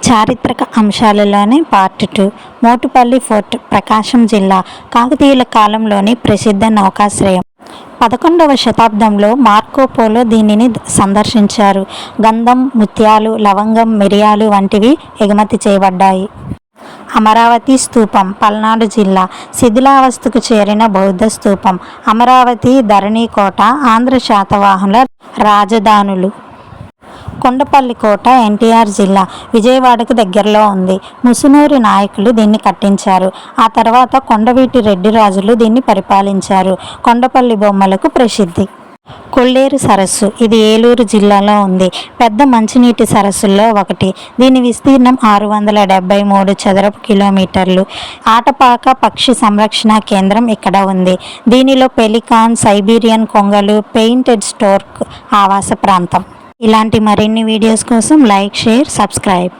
చారిత్రక అంశాలలోని part 2 Motupalli fort ప్రకాశం జిల్లా కాకతీయుల కాలంలోని ప్రసిద్ధ నౌకాశ్రయం. 11వ శతాబ్దంలో మార్కోపోలో దీనిని సందర్శించారు. గంధం, ముత్యాలు, లవంగం, మిరియాలు వంటివి ఎగుమతి చేయబడ్డాయి. అమరావతి స్తూపం పల్నాడు జిల్లా శిథిలావస్థకు చేరిన బౌద్ధ స్తూపం. అమరావతి, ధరణికోట ఆంధ్ర శాతవాహనుల రాజధానులు. కొండపల్లి కోట ఎన్టీఆర్ జిల్లా విజయవాడకు దగ్గరలో ఉంది. ముసునూరు నాయకులు దీన్ని కట్టించారు. ఆ తర్వాత కొండవీటి రెడ్డి రాజులు దీన్ని పరిపాలించారు. కొండపల్లి బొమ్మలకు ప్రసిద్ధి. కొల్లేరు సరస్సు ఇది ఏలూరు జిల్లాలో ఉంది. పెద్ద మంచినీటి సరస్సుల్లో ఒకటి. దీని విస్తీర్ణం 673 చదరపు కిలోమీటర్లు. ఆటపాక పక్షి సంరక్షణ కేంద్రం ఇక్కడ ఉంది. దీనిలో పెలికాన్, సైబీరియన్ కొంగలు, పెయింటెడ్ స్టోర్క్ ఆవాస ప్రాంతం. ఇలాంటి మరిన్ని వీడియోస్ కోసం లైక్, షేర్, సబ్స్క్రైబ్.